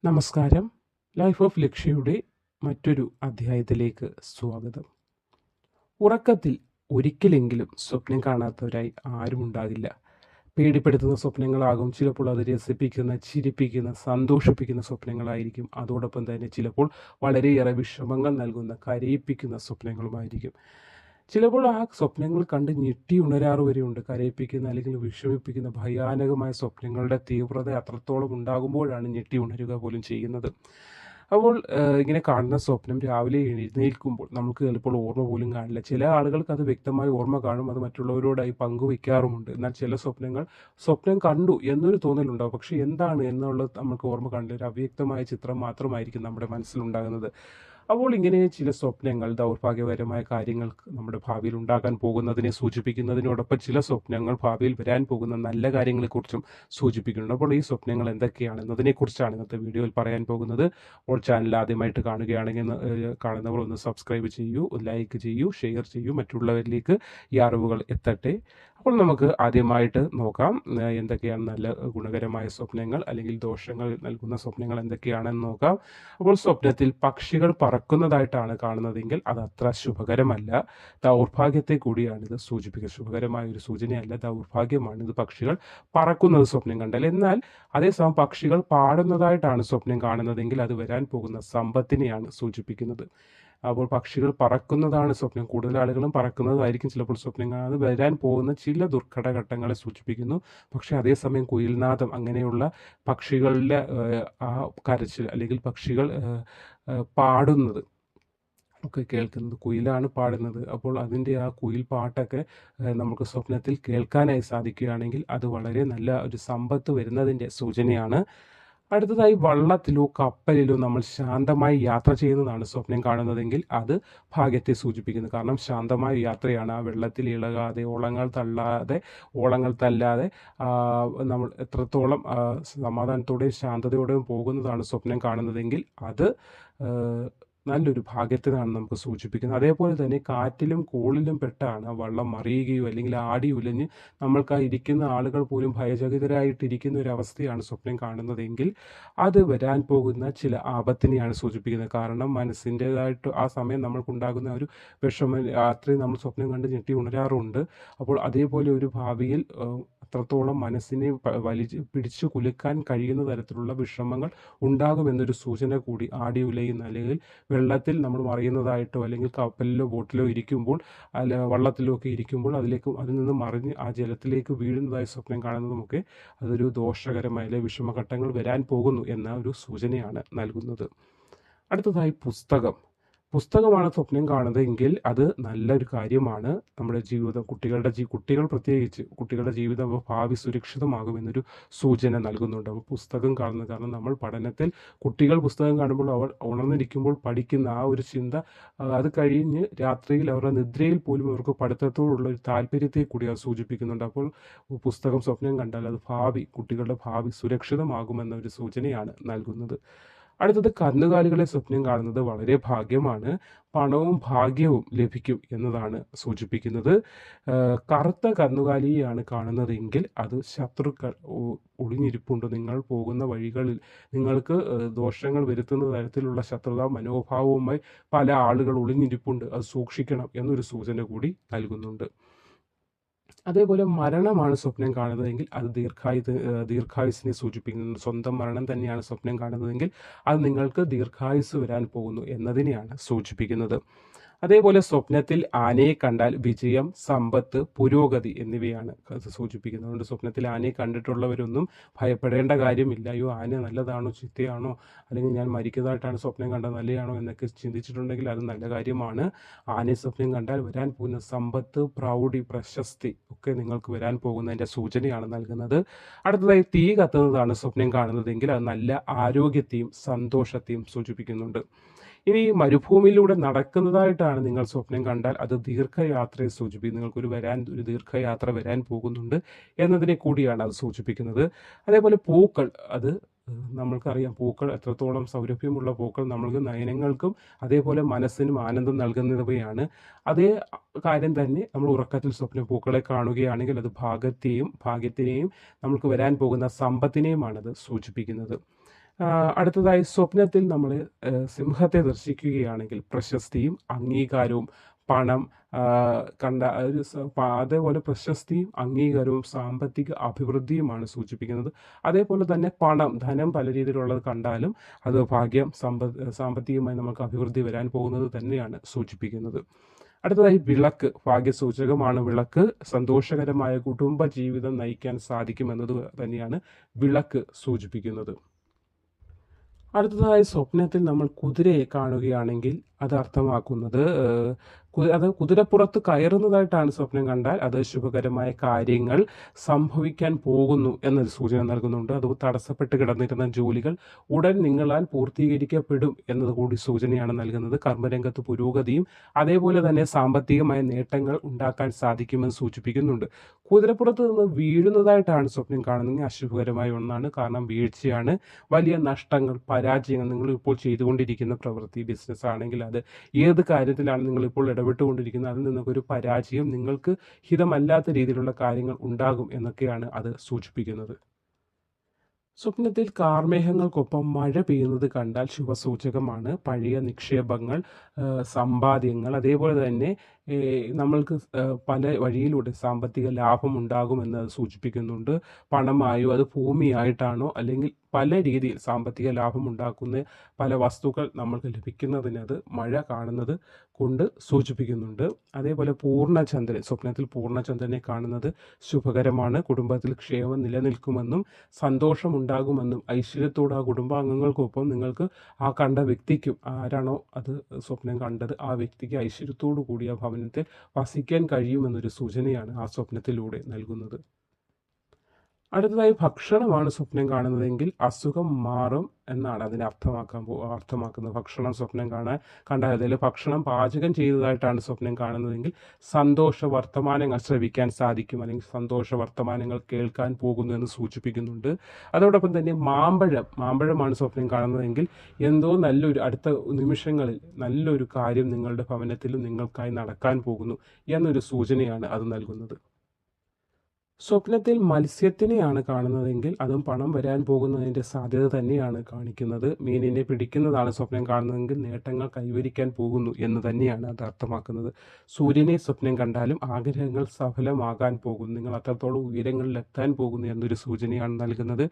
നമസ്കാരം. Life of ലക്ഷ്യയുടെ മറ്റൊരു അധ്യായത്തിലേക്ക് സ്വാഗതം. ഉറക്കത്തിൽ ഒരിക്കലെങ്കിലും സ്വപ്നം കാണാത്തവരായി ആരും ഉണ്ടാകില്ല. പേടിപ്പെടുത്തുന്ന സ്വപ്നങ്ങളാകും ചിലപ്പോൾ, അത് രസിപ്പിക്കുന്ന, ചിരിപ്പിക്കുന്ന, സന്തോഷിപ്പിക്കുന്ന സ്വപ്നങ്ങളായിരിക്കും. അതോടൊപ്പം തന്നെ ചിലപ്പോൾ വളരെയേറെ വിഷമങ്ങൾ നൽകുന്ന, കരയിപ്പിക്കുന്ന സ്വപ്നങ്ങളുമായിരിക്കും. ചിലപ്പോൾ ആ സ്വപ്നങ്ങൾ കണ്ട് ഞെട്ടി ഉണരാറ് വരെയുണ്ട്. കരയിപ്പിക്കുന്ന അല്ലെങ്കിൽ വിഷമിപ്പിക്കുന്ന ഭയാനകമായ സ്വപ്നങ്ങളുടെ തീവ്രത അത്രത്തോളം ഉണ്ടാകുമ്പോഴാണ് ഞെട്ടി ഉണരുക പോലും ചെയ്യുന്നത്. അപ്പോൾ ഇങ്ങനെ കാണുന്ന സ്വപ്നം രാവിലെ എഴുന്നേൽക്കുമ്പോൾ നമുക്ക് ചിലപ്പോൾ ഓർമ്മ പോലും കാണില്ല. ചില ആളുകൾക്ക് അത് വ്യക്തമായി ഓർമ്മ കാണും, അത് മറ്റുള്ളവരോടായി പങ്കുവെക്കാറുമുണ്ട്. എന്നാൽ ചില സ്വപ്നം കണ്ടു എന്നൊരു തോന്നലുണ്ടാവും, പക്ഷെ എന്താണ് എന്നുള്ളത് നമുക്ക് ഓർമ്മ കാണില്ല. ഒരു അവ്യക്തമായ ചിത്രം മാത്രമായിരിക്കും നമ്മുടെ മനസ്സിലുണ്ടാകുന്നത്. അപ്പോൾ ഇങ്ങനെ ചില സ്വപ്നങ്ങൾ ദൗർഭാഗ്യകരമായ കാര്യങ്ങൾ നമ്മുടെ ഭാവിയിൽ ഉണ്ടാകാൻ പോകുന്നതിനെ സൂചിപ്പിക്കുന്നതിനോടൊപ്പം ചില സ്വപ്നങ്ങൾ ഭാവിയിൽ വരാൻ പോകുന്ന നല്ല കാര്യങ്ങളെക്കുറിച്ചും സൂചിപ്പിക്കുന്നുണ്ട്. അപ്പോൾ ഈ സ്വപ്നങ്ങൾ എന്തൊക്കെയാണെന്നതിനെക്കുറിച്ചാണ് ഇന്നത്തെ വീഡിയോയിൽ പറയാൻ പോകുന്നത്. അപ്പോൾ ചാനൽ ആദ്യമായിട്ട് കാണുകയാണെങ്കിൽ കാണുന്നവർ ഒന്ന് സബ്സ്ക്രൈബ് ചെയ്യൂ, ലൈക്ക് ചെയ്യൂ, ഷെയർ ചെയ്യൂ, മറ്റുള്ളവരിലേക്ക് ഈ അറിവുകൾ എത്തട്ടെ. അപ്പോൾ നമുക്ക് ആദ്യമായിട്ട് നോക്കാം എന്തൊക്കെയാണ് നല്ല ഗുണകരമായ സ്വപ്നങ്ങൾ അല്ലെങ്കിൽ ദോഷങ്ങൾ നൽകുന്ന സ്വപ്നങ്ങൾ എന്തൊക്കെയാണെന്ന് നോക്കാം. അപ്പോൾ സ്വപ്നത്തിൽ പക്ഷികൾ പറക്കുന്നതായിട്ടാണ് കാണുന്നതെങ്കിൽ അത് അത്ര ശുഭകരമല്ല. ദൗർഭാഗ്യത്തെ കൂടിയാണ് ഇത് സൂചിപ്പിക്കുന്നത്. ശുഭകരമായ ഒരു സൂചനയല്ല, ദൗർഭാഗ്യമാണ് ഇത് പക്ഷികൾ പറക്കുന്നത് സ്വപ്നം കണ്ടാൽ. എന്നാൽ അതേസമയം പക്ഷികൾ പാടുന്നതായിട്ടാണ് സ്വപ്നം കാണുന്നതെങ്കിൽ അത് വരാൻ പോകുന്ന സമ്പത്തിനെയാണ് സൂചിപ്പിക്കുന്നത്. അപ്പോൾ പക്ഷികൾ പറക്കുന്നതാണ് സ്വപ്നം. കൂടുതൽ ആളുകളും പറക്കുന്നതായിരിക്കും ചിലപ്പോൾ സ്വപ്നം കാണാതെ വരാൻ പോകുന്ന ചില ദുർഘടഘട്ടങ്ങളെ സൂചിപ്പിക്കുന്നു. പക്ഷേ അതേസമയം കുയിൽനാദം അങ്ങനെയുള്ള പക്ഷികളുടെ ആ കരച്ചിൽ അല്ലെങ്കിൽ പക്ഷികൾ പാടുന്നത് ഒക്കെ കേൾക്കുന്നത്, കുയിലാണ് പാടുന്നത്. അപ്പോൾ അതിൻ്റെ ആ കുയിൽ പാട്ടൊക്കെ നമുക്ക് സ്വപ്നത്തിൽ കേൾക്കാനായി സാധിക്കുകയാണെങ്കിൽ അത് വളരെ നല്ല ഒരു സമ്പത്ത് വരുന്നതിൻ്റെ സൂചനയാണ്. അടുത്തതായി വള്ളത്തിലോ കപ്പലിലോ നമ്മൾ ശാന്തമായി യാത്ര ചെയ്യുന്നതാണ് സ്വപ്നം കാണുന്നതെങ്കിൽ അത് ഭാഗ്യത്തെ സൂചിപ്പിക്കുന്നു. കാരണം ശാന്തമായ യാത്രയാണ്. ആ വെള്ളത്തിൽ ഇളകാതെ ഓളങ്ങൾ തല്ലാതെ നമ്മൾ എത്രത്തോളം സമാധാനത്തോടെയും ശാന്തതയോടെയും പോകുന്നതാണ് സ്വപ്നം കാണുന്നതെങ്കിൽ അത് നല്ലൊരു ഭാഗ്യത്തിനാണ് നമുക്ക് സൂചിപ്പിക്കുന്നത്. അതേപോലെ തന്നെ കാറ്റിലും കോളിലും പെട്ടാണ് വള്ളം മറിയുകയോ അല്ലെങ്കിൽ ആടി ഉലഞ്ഞ് നമ്മൾക്ക് ആ ഇരിക്കുന്ന ആളുകൾ പോലും ഭയചകിതരായിട്ടിരിക്കുന്ന ഒരു അവസ്ഥയാണ് സ്വപ്നം കാണുന്നതെങ്കിൽ അത് വരാൻ പോകുന്ന ചില ആപത്തിനെയാണ് സൂചിപ്പിക്കുന്നത്. കാരണം മനസ്സിൻ്റെതായിട്ട് ആ സമയം നമ്മൾക്കുണ്ടാകുന്ന ഒരു വിഷമം രാത്രി നമ്മൾ സ്വപ്നം കണ്ട് ഞെട്ടി ഉണരാറുണ്ട്. അപ്പോൾ അതേപോലെ ഒരു ഭാവിയിൽ അത്രത്തോളം മനസ്സിനെ പിടിച്ചു കുലുക്കാൻ കഴിയുന്ന തരത്തിലുള്ള വിഷമങ്ങൾ ഉണ്ടാകുമെന്നൊരു സൂചന കൂടി ആടി ഉലയുന്ന അല്ലെങ്കിൽ വെള്ളത്തിൽ നമ്മൾ മറിയുന്നതായിട്ടോ അല്ലെങ്കിൽ കപ്പലിലോ ബോട്ടിലോ ഇരിക്കുമ്പോൾ വള്ളത്തിലോ ഒക്കെ ഇരിക്കുമ്പോൾ അതിൽ നിന്ന് മറിഞ്ഞ് ആ ജലത്തിലേക്ക് വീഴുന്നതായി സ്വപ്നം കാണുന്നതുമൊക്കെ അതൊരു ദോഷകരമായ അല്ലെങ്കിൽ വിഷമഘട്ടങ്ങൾ വരാൻ പോകുന്നു എന്ന ഒരു സൂചനയാണ് നൽകുന്നത്. അടുത്തതായി പുസ്തകമാണ് സ്വപ്നം കാണുന്നതെങ്കിൽ അത് നല്ലൊരു കാര്യമാണ്. നമ്മുടെ ജീവിതം കുട്ടികൾ പ്രത്യേകിച്ച് കുട്ടികളുടെ ജീവിതം ഭാവി സുരക്ഷിതമാകുമെന്നൊരു സൂചന നൽകുന്നുണ്ട്. അപ്പോൾ പുസ്തകം കാണുന്നത്, കാരണം നമ്മൾ പഠനത്തിൽ കുട്ടികൾ പുസ്തകം കാണുമ്പോൾ അവർ ഉണർന്നിരിക്കുമ്പോൾ പഠിക്കുന്ന ആ ഒരു ചിന്ത അത് കഴിഞ്ഞ് രാത്രിയിൽ അവരുടെ നിദ്രയിൽ പോലും അവർക്ക് പഠിത്തത്തോടുള്ള ഒരു താല്പര്യത്തെ കൂടി അത് സൂചിപ്പിക്കുന്നുണ്ട്. അപ്പോൾ പുസ്തകം സ്വപ്നം കണ്ടാൽ അത് കുട്ടികളുടെ ഭാവി സുരക്ഷിതമാകുമെന്ന ഒരു സൂചനയാണ് നൽകുന്നത്. അടുത്തത് കന്നുകാലികളെ സ്വപ്നം കാണുന്നത് വളരെ ഭാഗ്യമാണ്. പണവും ഭാഗ്യവും ലഭിക്കും എന്നതാണ് സൂചിപ്പിക്കുന്നത്. കറുത്ത കന്നുകാലിയെയാണ് കാണുന്നതെങ്കിൽ അത് ശത്രുക്കൾ ഒളിഞ്ഞിരിപ്പുണ്ട്. നിങ്ങൾ പോകുന്ന വഴികളിൽ നിങ്ങൾക്ക് ദോഷങ്ങൾ വരുത്തുന്ന തരത്തിലുള്ള ശത്രുതാ മനോഭാവവുമായി പല ആളുകൾ ഒളിഞ്ഞിരിപ്പുണ്ട്, അത് സൂക്ഷിക്കണം എന്നൊരു സൂചന കൂടി നൽകുന്നുണ്ട്. അതേപോലെ മരണമാണ് സ്വപ്നം കാണുന്നതെങ്കിൽ അത് ദീർഘായുസിനെ സൂചിപ്പിക്കുന്നു. സ്വന്തം മരണം തന്നെയാണ് സ്വപ്നം കാണുന്നതെങ്കിൽ അത് നിങ്ങൾക്ക് ദീർഘായുസ് വരാൻ പോകുന്നു എന്നതിനെയാണ് സൂചിപ്പിക്കുന്നത്. അതേപോലെ സ്വപ്നത്തിൽ ആനയെ കണ്ടാൽ വിജയം, സമ്പത്ത്, പുരോഗതി എന്നിവയാണ് അത് സൂചിപ്പിക്കുന്നത്. അതുകൊണ്ട് സ്വപ്നത്തിൽ ആനയെ കണ്ടിട്ടുള്ളവരൊന്നും ഭയപ്പെടേണ്ട കാര്യമില്ല. അയ്യോ, ആന നല്ലതാണോ ചീത്തയാണോ, അല്ലെങ്കിൽ ഞാൻ മരിക്കുന്നതായിട്ടാണ് സ്വപ്നം കണ്ടത്, നല്ലതാണോ എന്നൊക്കെ ചിന്തിച്ചിട്ടുണ്ടെങ്കിൽ അത് നല്ല കാര്യമാണ്. ആനയെ സ്വപ്നം കണ്ടാൽ വരാൻ പോകുന്ന സമ്പത്ത്, പ്രൗഢി, പ്രശസ്തി ഒക്കെ നിങ്ങൾക്ക് വരാൻ പോകുന്നതിൻ്റെ സൂചനയാണ് നൽകുന്നത്. അടുത്തതായി തീ കത്തുന്നതാണ് സ്വപ്നം കാണുന്നതെങ്കിൽ അത് നല്ല ആരോഗ്യത്തെയും സന്തോഷത്തെയും സൂചിപ്പിക്കുന്നുണ്ട്. ഇനി മരുഭൂമിയിലൂടെ നടക്കുന്നതായിട്ടാണ് നിങ്ങൾ സ്വപ്നം കണ്ടാൽ അത് ദീർഘയാത്രയെ സൂചിപ്പിക്കും. ഒരു ദീർഘയാത്ര വരാൻ പോകുന്നുണ്ട് എന്നതിനെ കൂടിയാണ് അത് സൂചിപ്പിക്കുന്നത്. അതേപോലെ പൂക്കൾ, അത് നമ്മൾക്കറിയാം പൂക്കൾ എത്രത്തോളം സൗരഭ്യമുള്ള പൂക്കൾ നമ്മൾക്ക് നയനങ്ങൾക്കും അതേപോലെ മനസ്സിനും ആനന്ദം നൽകുന്നവയാണ്. അതേ കാര്യം തന്നെ നമ്മൾ ഉറക്കത്തിൽ സ്വപ്ന പൂക്കളെ കാണുകയാണെങ്കിൽ അത് ഭാഗ്യത്തെയും നമുക്ക് വരാൻ പോകുന്ന സമ്പത്തിനെയുമാണ് അത് സൂചിപ്പിക്കുന്നത്. അടുത്തതായി സ്വപ്നത്തിൽ നമ്മൾ സിംഹത്തെ ദർശിക്കുകയാണെങ്കിൽ പ്രശസ്തിയും അംഗീകാരവും പണം കണ്ട ഒരു അതേപോലെ പ്രശസ്തിയും അംഗീകാരവും സാമ്പത്തിക അഭിവൃദ്ധിയുമാണ് സൂചിപ്പിക്കുന്നത്. അതേപോലെ തന്നെ ധനം പല രീതിയിലുള്ളത് കണ്ടാലും അത് ഭാഗ്യം, സാമ്പത്തികമായി നമുക്ക് അഭിവൃദ്ധി വരാൻ പോകുന്നത് തന്നെയാണ് സൂചിപ്പിക്കുന്നത്. അടുത്തതായി വിളക്ക്, ഭാഗ്യസൂചകമാണ് വിളക്ക്. സന്തോഷകരമായ കുടുംബ ജീവിതം നയിക്കാൻ സാധിക്കുമെന്നത് തന്നെയാണ് വിളക്ക് സൂചിപ്പിക്കുന്നത്. അടുത്തതായി സ്വപ്നത്തിൽ നമ്മൾ കുതിരയെ കാണുകയാണെങ്കിൽ അത് അർത്ഥമാക്കുന്നത് അത് കുതിരപ്പുറത്ത് കയറുന്നതായിട്ടാണ് സ്വപ്നം കണ്ടാൽ അത് ശുഭകരമായ കാര്യങ്ങൾ സംഭവിക്കാൻ പോകുന്നു എന്നൊരു സൂചന നൽകുന്നുണ്ട്. അത് തടസ്സപ്പെട്ട് കിടന്നിരുന്ന ജോലികൾ ഉടൻ നിങ്ങളാൽ പൂർത്തീകരിക്കപ്പെടും എന്നത് കൂടി സൂചനയാണ് നൽകുന്നത്. കർമ്മരംഗത്ത് പുരോഗതിയും അതേപോലെ തന്നെ സാമ്പത്തികമായ നേട്ടങ്ങൾ ഉണ്ടാക്കാൻ സാധിക്കുമെന്ന് സൂചിപ്പിക്കുന്നുണ്ട്. കുതിരപ്പുറത്ത് നിന്ന് വീഴുന്നതായിട്ടാണ് സ്വപ്നം കാണുന്നത് അശുഭകരമായ ഒന്നാണ്. കാരണം വീഴ്ചയാണ്, വലിയ നഷ്ടങ്ങൾ, പരാജയങ്ങൾ. നിങ്ങൾ ഇപ്പോൾ ചെയ്തുകൊണ്ടിരിക്കുന്ന പ്രവൃത്തി, ബിസിനസ് ആണെങ്കിൽ അത് ഏത് കാര്യത്തിലാണ് നിങ്ങളിപ്പോൾ ഇടപെട്ടുകൊണ്ടിരിക്കുന്നത് അതിൽ നിന്നൊക്കെ ഒരു പരാജയം, നിങ്ങൾക്ക് ഹിതമല്ലാത്ത രീതിയിലുള്ള കാര്യങ്ങൾ ഉണ്ടാകും എന്നൊക്കെയാണ് അത് സൂചിപ്പിക്കുന്നത്. സ്വപ്നത്തിൽ കാർമേഘങ്ങൾക്കൊപ്പം മഴ പെയ്യുന്നത് കണ്ടാൽ ശുഭസൂചകമാണ്. പഴയ നിക്ഷേപങ്ങൾ, സമ്പാദ്യങ്ങൾ, അതേപോലെ തന്നെ നമ്മൾക്ക് പല വഴിയിലൂടെ സാമ്പത്തിക ലാഭം ഉണ്ടാകുമെന്ന് അത് സൂചിപ്പിക്കുന്നുണ്ട്. പണമായോ അത് ഭൂമിയായിട്ടാണോ അല്ലെങ്കിൽ പല രീതിയിൽ സാമ്പത്തിക ലാഭം ഉണ്ടാക്കുന്ന പല വസ്തുക്കൾ നമ്മൾക്ക് ലഭിക്കുന്നതിന് അത് മഴ കാണുന്നത് കൊണ്ട് സൂചിപ്പിക്കുന്നുണ്ട്. അതേപോലെ പൂർണ്ണചന്ദ്രൻ, സ്വപ്നത്തിൽ പൂർണ്ണചന്ദ്രനെ കാണുന്നത് ശുഭകരമാണ്. കുടുംബത്തിൽ ക്ഷേമം നിലനിൽക്കുമെന്നും സന്തോഷമുണ്ടാകുമെന്നും ഐശ്വര്യത്തോട് ആ കുടുംബാംഗങ്ങൾക്കൊപ്പം നിങ്ങൾക്ക് ആ കണ്ട വ്യക്തിക്കും, ആരാണോ അത് സ്വപ്നം കണ്ടത് ആ വ്യക്തിക്ക് ഐശ്വര്യത്തോടു കൂടി ആ ഭവനത്തിൽ വസിക്കാൻ കഴിയുമെന്നൊരു സൂചനയാണ് ആ സ്വപ്നത്തിലൂടെ നൽകുന്നത്. അടുത്തതായി ഭക്ഷണമാണ് സ്വപ്നം കാണുന്നതെങ്കിൽ അസുഖം മാറും എന്നാണ് അതിനെ അർത്ഥമാക്കുന്നത്. ഭക്ഷണം സ്വപ്നം കണ്ടാൽ അതിൽ ഭക്ഷണം പാചകം ചെയ്തതായിട്ടാണ് സ്വപ്നം കാണുന്നതെങ്കിൽ സന്തോഷ വർത്തമാനങ്ങൾ ശ്രവിക്കാൻ സാധിക്കും, അല്ലെങ്കിൽ സന്തോഷ വർത്തമാനങ്ങൾ കേൾക്കാൻ പോകുന്നു എന്ന് സൂചിപ്പിക്കുന്നുണ്ട്. അതോടൊപ്പം തന്നെ മാമ്പഴമാണ് സ്വപ്നം കാണുന്നതെങ്കിൽ എന്തോ അടുത്ത നിമിഷങ്ങളിൽ നല്ലൊരു കാര്യം നിങ്ങളുടെ ഭവനത്തിലും നിങ്ങൾക്കായി നടക്കാൻ പോകുന്നു എന്നൊരു സൂചനയാണ് അത് നൽകുന്നത്. സ്വപ്നത്തിൽ മത്സ്യത്തിനെയാണ് കാണുന്നതെങ്കിൽ അതും പണം വരാൻ പോകുന്നതിൻ്റെ സാധ്യത തന്നെയാണ് കാണിക്കുന്നത്. മീനിനെ പിടിക്കുന്നതാണ് സ്വപ്നം കാണുന്നതെങ്കിൽ നേട്ടങ്ങൾ കൈവരിക്കാൻ പോകുന്നു എന്ന് തന്നെയാണ് അത് അർത്ഥമാക്കുന്നത്. സൂര്യനെ സ്വപ്നം കണ്ടാലും ആഗ്രഹങ്ങൾ സഫലമാകാൻ പോകുന്നു, നിങ്ങൾ അത്രത്തോളം ഉയരങ്ങളിൽ എത്താൻ പോകുന്നു എന്നൊരു സൂചനയാണ് നൽകുന്നത്.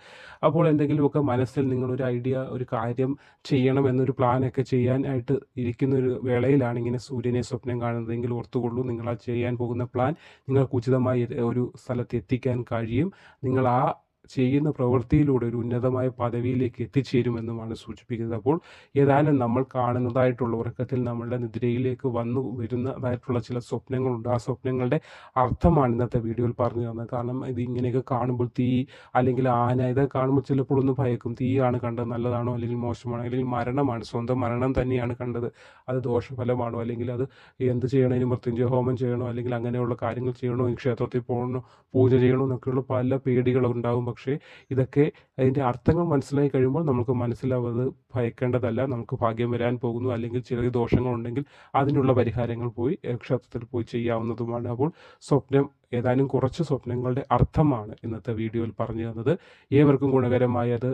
അപ്പോൾ എന്തെങ്കിലുമൊക്കെ മനസ്സിൽ നിങ്ങളൊരു ഐഡിയ, ഒരു കാര്യം ചെയ്യണം എന്നൊരു പ്ലാനൊക്കെ ചെയ്യാനായിട്ട് ഇരിക്കുന്ന ഒരു വേളയിലാണ് ഇങ്ങനെ സൂര്യനെ സ്വപ്നം കാണുന്നതെങ്കിൽ ഓർത്തുകൊള്ളൂ, നിങ്ങൾ ആ ചെയ്യാൻ പോകുന്ന പ്ലാൻ നിങ്ങൾക്ക് ഉചിതമായി ഒരു സ്ഥലത്ത് എത്തിക്കാൻ കഴിയും. നിങ്ങൾ ആ ചെയ്യുന്ന പ്രവൃത്തിയിലൂടെ ഒരു ഉന്നതമായ പദവിയിലേക്ക് എത്തിച്ചേരുമെന്നുമാണ് സൂചിപ്പിക്കുന്നത്. അപ്പോൾ ഏതായാലും നമ്മൾ കാണുന്നതായിട്ടുള്ള ഉറക്കത്തിൽ നമ്മളുടെ നിദ്രയിലേക്ക് വന്നു വരുന്നതായിട്ടുള്ള ചില സ്വപ്നങ്ങളുണ്ട്. ആ സ്വപ്നങ്ങളുടെ അർത്ഥമാണ് ഇന്നത്തെ വീഡിയോയിൽ പറഞ്ഞു തന്നത്. കാരണം ഇത് ഇങ്ങനെയൊക്കെ കാണുമ്പോൾ തീ അല്ലെങ്കിൽ ആന ഇതൊക്കെ കാണുമ്പോൾ ചിലപ്പോൾ ഒന്ന് ഭയക്കും. തീയാണ് കണ്ടത്, നല്ലതാണോ അല്ലെങ്കിൽ മോശമാണോ, അല്ലെങ്കിൽ മരണമാണ്, സ്വന്തം മരണം തന്നെയാണ് കണ്ടത്, അത് ദോഷഫലമാണോ, അല്ലെങ്കിൽ അത് എന്ത് ചെയ്യണം, ഇനി മൃത്യുഞ്ജയ ഹോമം ചെയ്യണോ, അല്ലെങ്കിൽ അങ്ങനെയുള്ള കാര്യങ്ങൾ ചെയ്യണോ, ഈ ക്ഷേത്രത്തിൽ പോകണോ, പൂജ ചെയ്യണോ എന്നൊക്കെയുള്ള പല പേടികളുണ്ടാകും. പക്ഷേ ഇതൊക്കെ അതിൻ്റെ അർത്ഥങ്ങൾ മനസ്സിലായി കഴിയുമ്പോൾ നമുക്ക് മനസ്സിലാവുന്നത് ഭയക്കേണ്ടതല്ല, നമുക്ക് ഭാഗ്യം വരാൻ പോകുന്നു, അല്ലെങ്കിൽ ചെറിയ ദോഷങ്ങളുണ്ടെങ്കിൽ അതിനുള്ള പരിഹാരങ്ങൾ പോയി ക്ഷേത്രത്തിൽ പോയി ചെയ്യാവുന്നതുമാണ്. അപ്പോൾ ഏതാനും കുറച്ച് സ്വപ്നങ്ങളുടെ അർത്ഥമാണ് ഇന്നത്തെ വീഡിയോയിൽ പറഞ്ഞു തന്നത്. ഏവർക്കും ഗുണകരമായി അത്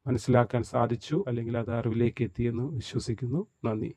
മനസ്സിലാക്കാൻ സാധിച്ചു, അല്ലെങ്കിൽ അത് അറിവിലേക്ക് എത്തിയെന്ന് വിശ്വസിക്കുന്നു. നന്ദി.